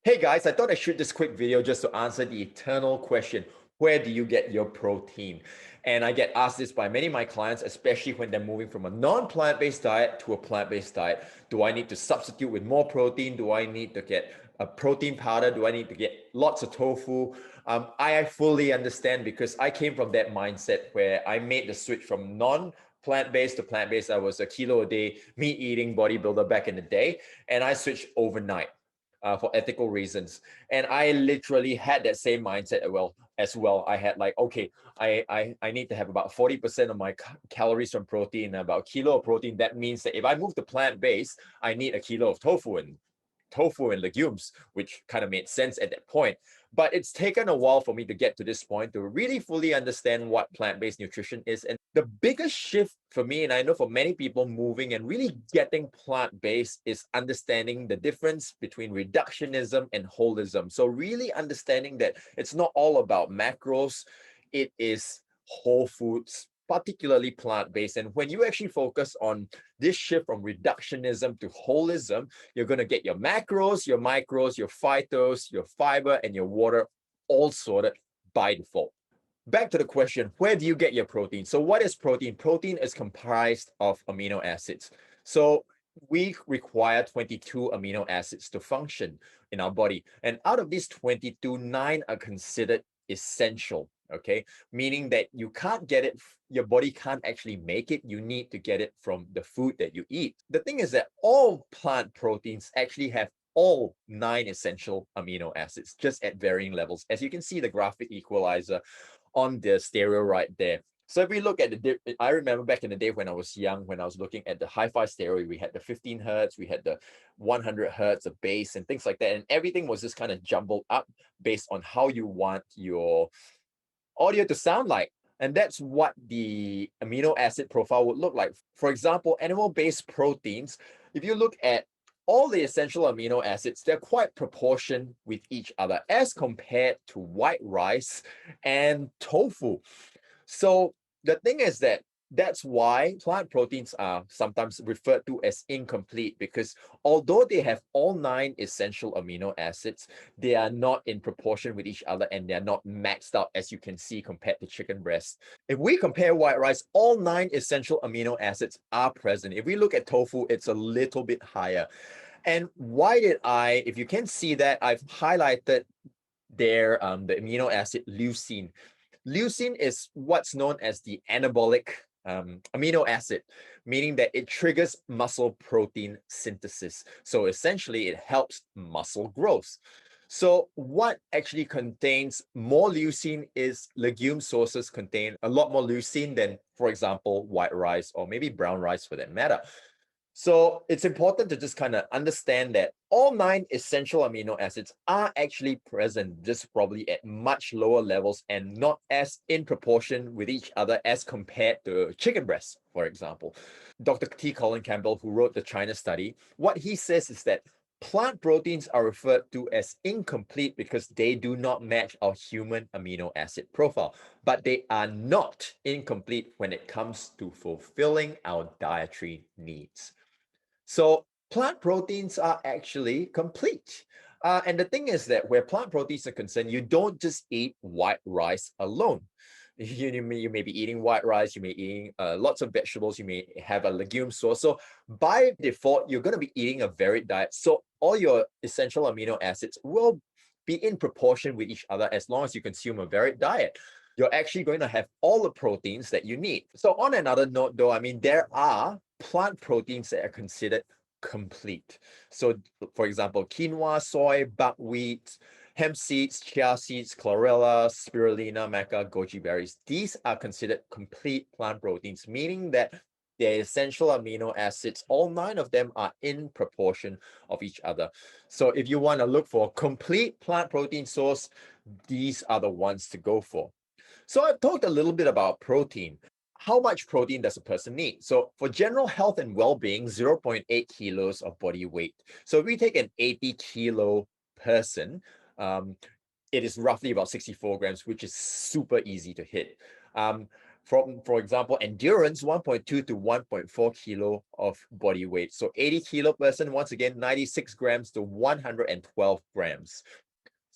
Hey guys, I thought I'd shoot this quick video just to answer the eternal question, where do you get your protein? And I get asked this by many of my clients, especially when they're moving from a non-plant-based diet to a plant-based diet. Do I need to substitute with more protein? Do I need to get a protein powder? Do I need to get lots of tofu? I fully understand because I came from that mindset where I made the switch from non-plant-based to plant-based. I was a kilo a day, meat-eating bodybuilder back in the day, and I switched overnight for ethical reasons. And I literally had that same mindset as well. I had like, okay, I need to have about 40% of my calories from protein, about a kilo of protein. That means that if I move to plant-based, I need a kilo of tofu and legumes, which kind of made sense at that point. But it's taken a while for me to get to this point to really fully understand what plant-based nutrition is. And the biggest shift for me, and I know for many people moving and really getting plant-based, is understanding the difference between reductionism and holism. So really understanding that it's not all about macros, it is whole foods, particularly plant-based. And when you actually focus on this shift from reductionism to holism, you're going to get your macros, your micros, your phytos, your fiber, and your water all sorted by default. Back to the question, where do you get your protein? So what is protein? Protein is comprised of amino acids. So we require 22 amino acids to function in our body. And out of these 22, 9 are considered essential, okay? Meaning that you can't get it, your body can't actually make it. You need to get it from the food that you eat. The thing is that all plant proteins actually have all 9 essential amino acids, just at varying levels. As you can see, the graphic equalizer on the stereo right there. So if we look at I remember back in the day when I was young, when I was looking at the hi-fi stereo, we had the 15 hertz, we had the 100 hertz of bass and things like that. And everything was just kind of jumbled up based on how you want your audio to sound like. And that's what the amino acid profile would look like. For example, animal-based proteins, if you look at all the essential amino acids, they're quite proportioned with each other as compared to white rice and tofu. So the thing is that that's why plant proteins are sometimes referred to as incomplete, because although they have all 9 essential amino acids, they are not in proportion with each other and they're not maxed out, as you can see, compared to chicken breast. If we compare white rice, all 9 essential amino acids are present. If we look at tofu, it's a little bit higher. And why did if you can see that, I've highlighted there the amino acid leucine. Leucine is what's known as the anabolic amino acid, meaning that it triggers muscle protein synthesis. So essentially, it helps muscle growth. So what actually contains more leucine is legume sources contain a lot more leucine than, for example, white rice or maybe brown rice for that matter. So it's important to just kind of understand that all 9 essential amino acids are actually present, just probably at much lower levels and not as in proportion with each other as compared to chicken breast, for example. Dr. T. Colin Campbell, who wrote the China study, what he says is that plant proteins are referred to as incomplete because they do not match our human amino acid profile, but they are not incomplete when it comes to fulfilling our dietary needs. So plant proteins are actually complete. And the thing is that where plant proteins are concerned, you don't just eat white rice alone. You may be eating white rice, you may be eating lots of vegetables, you may have a legume source. So by default, you're going to be eating a varied diet. So all your essential amino acids will be in proportion with each other as long as you consume a varied diet. You're actually going to have all the proteins that you need. So on another note though, I mean, there are plant proteins that are considered complete. So for example, quinoa, soy, buckwheat, hemp seeds, chia seeds, chlorella, spirulina, maca, goji berries. These are considered complete plant proteins, meaning that the essential amino acids, all 9 of them are in proportion of each other. So if you want to look for a complete plant protein source, these are the ones to go for. So I've talked a little bit about protein. How much protein does a person need? So for general health and well-being, 0.8 kilos of body weight. So if we take an 80-kilo person, it is roughly about 64 grams, which is super easy to hit. For example, endurance, 1.2 to 1.4 kilo of body weight. So 80 kilo person, once again, 96 grams to 112 grams.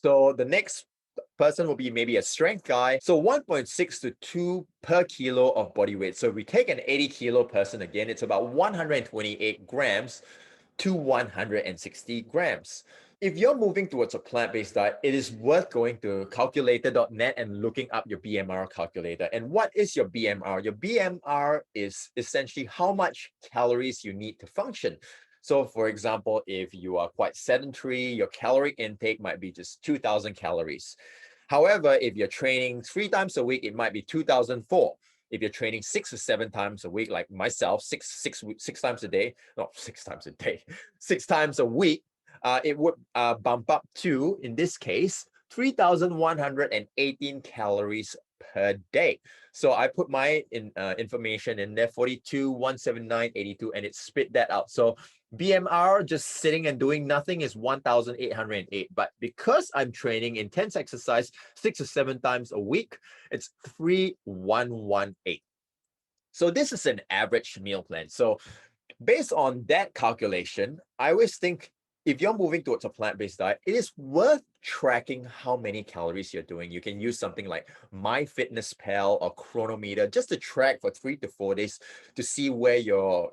So the next person will be maybe a strength guy. So 1.6 to 2 per kilo of body weight. So if we take an 80 kilo person again, it's about 128 grams to 160 grams. If you're moving towards a plant-based diet, it is worth going to calculator.net and looking up your BMR calculator. And what is your BMR? Your BMR is essentially how much calories you need to function. So for example, if you are quite sedentary, your caloric intake might be just 2,000 calories. However, if you're training 3 times a week, it might be 2,004. If you're training 6 or 7 times a week, like myself, six times a day, not 6 times a day, 6 times a week, it would bump up to, in this case, 3,118 calories per day. So I put my information in there, 42, 179, 82, and it spit that out. So BMR just sitting and doing nothing is 1,808. But because I'm training intense exercise 6 or 7 times a week, it's 3,118. So this is an average meal plan. So based on that calculation, I always think if you're moving towards a plant-based diet, it is worth tracking how many calories you're doing. You can use something like MyFitnessPal or Chronometer just to track for 3 to 4 days to see where you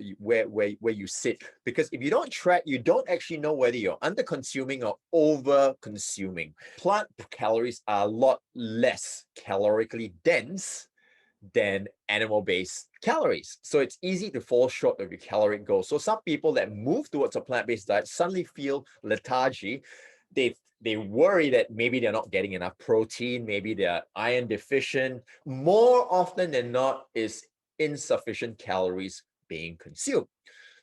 sit. Because if you don't track, you don't actually know whether you're under-consuming or over-consuming. Plant calories are a lot less calorically dense than animal-based calories. So it's easy to fall short of your caloric goal. So some people that move towards a plant-based diet suddenly feel lethargy. They worry that maybe they're not getting enough protein, maybe they're iron deficient. More often than not is insufficient calories being consumed.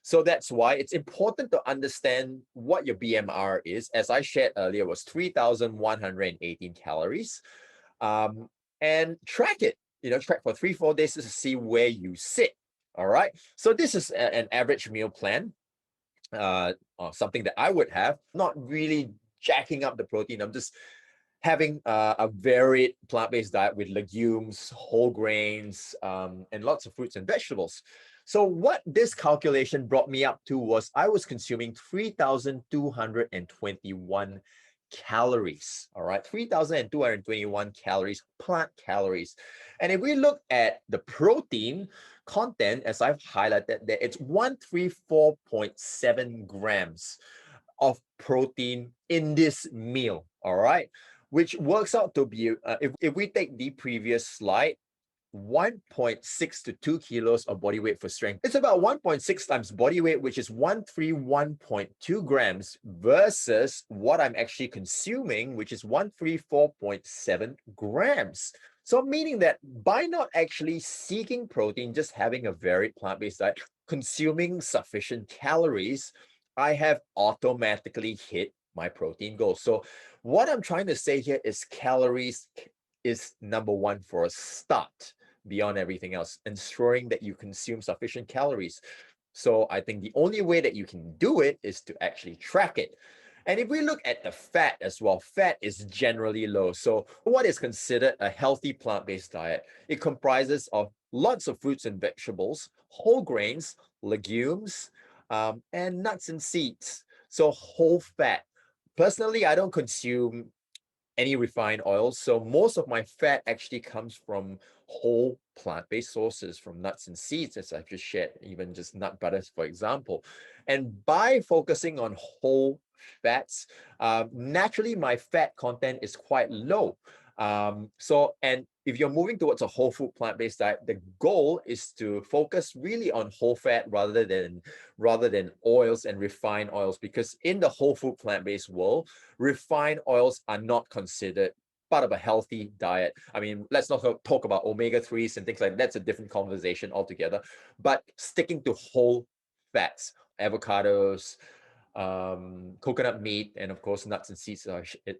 So that's why it's important to understand what your BMR is. As I shared earlier, was 3,118 calories. And track it. Track for 3-4 days to see where you sit. All right. So this is an average meal plan, or something that I would have. Not really jacking up the protein. I'm just having a varied plant-based diet with legumes, whole grains, and lots of fruits and vegetables. So what this calculation brought me up to was I was consuming 3,221 calories. All right, 3,221 calories, plant calories. And if we look at the protein content, as I've highlighted there, it's 134.7 grams of protein in this meal. All right, which works out to be, if we take the previous slide, 1.6 to 2 kilos of body weight for strength. It's about 1.6 times body weight, which is 131.2 grams versus what I'm actually consuming, which is 134.7 grams. So meaning that by not actually seeking protein, just having a varied plant-based diet, consuming sufficient calories, I have automatically hit my protein goal. So what I'm trying to say here is calories is number one for a start beyond everything else, ensuring that you consume sufficient calories. So I think the only way that you can do it is to actually track it. And if we look at the fat as well, fat is generally low. So what is considered a healthy plant-based diet? It comprises of lots of fruits and vegetables, whole grains, legumes, and nuts and seeds. So whole fat. Personally, I don't consume any refined oils. So most of my fat actually comes from whole plant-based sources, from nuts and seeds, as I've just shared, even just nut butters, for example. And by focusing on whole fats, naturally my fat content is quite low. And if you're moving towards a whole food plant-based diet, the goal is to focus really on whole fat rather than oils and refined oils, because in the whole food plant-based world, refined oils are not considered part of a healthy diet. I mean, let's not talk about omega-3s and things like that. That's a different conversation altogether. But sticking to whole fats, avocados, coconut meat, and of course nuts and seeds,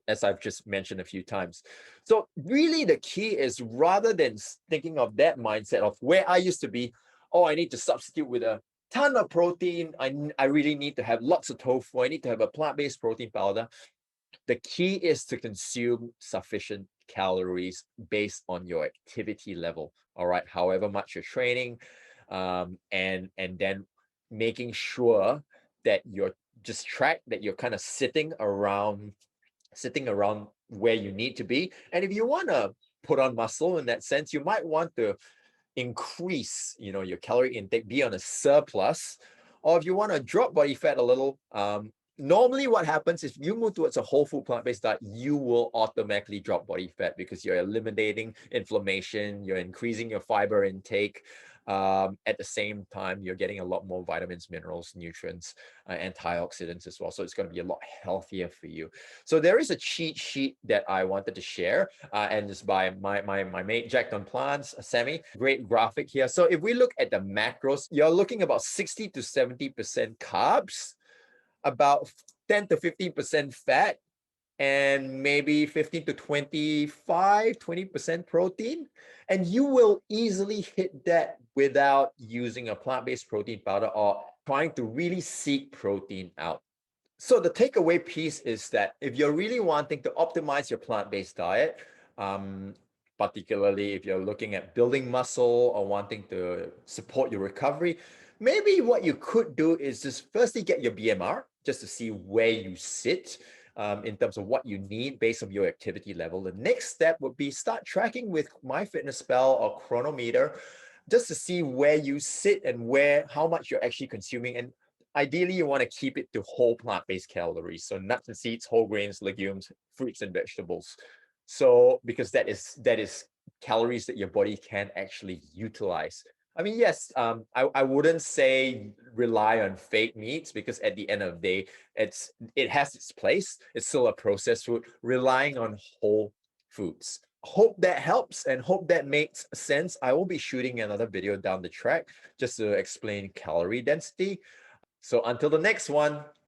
as I've just mentioned a few times. So really the key is, rather than thinking of that mindset of where I used to be, oh, I need to substitute with a ton of protein, I really need to have lots of tofu, I need to have a plant-based protein powder. The key is to consume sufficient calories based on your activity level. All right, however much you're training, and then making sure that you're just track that you're kind of sitting around where you need to be. And if you want to put on muscle in that sense, you might want to increase, your calorie intake, be on a surplus. Or if you want to drop body fat a little, normally what happens is you move towards a whole food plant-based diet, you will automatically drop body fat because you're eliminating inflammation, you're increasing your fiber intake. At the same time, you're getting a lot more vitamins, minerals, nutrients, antioxidants as well. So it's going to be a lot healthier for you. So there is a cheat sheet that I wanted to share, and it's by my mate, Jacked on Plants, Sammy. Great graphic here. So if we look at the macros, you're looking about 60 to 70% carbs, about 10 to 15% fat, and maybe 15 to 20% protein. And you will easily hit that without using a plant-based protein powder or trying to really seek protein out. So the takeaway piece is that if you're really wanting to optimize your plant-based diet, particularly if you're looking at building muscle or wanting to support your recovery, maybe what you could do is just firstly get your BMR just to see where you sit in terms of what you need based on your activity level. The next step would be start tracking with MyFitnessPal or Chronometer just to see where you sit and how much you're actually consuming. And ideally, you want to keep it to whole plant-based calories. So nuts and seeds, whole grains, legumes, fruits and vegetables. So because that is calories that your body can actually utilize. I mean, yes, I wouldn't say rely on fake meats because at the end of the day, it has its place. It's still a processed food. Relying on whole foods. Hope that helps and hope that makes sense. I will be shooting another video down the track just to explain calorie density. So until the next one,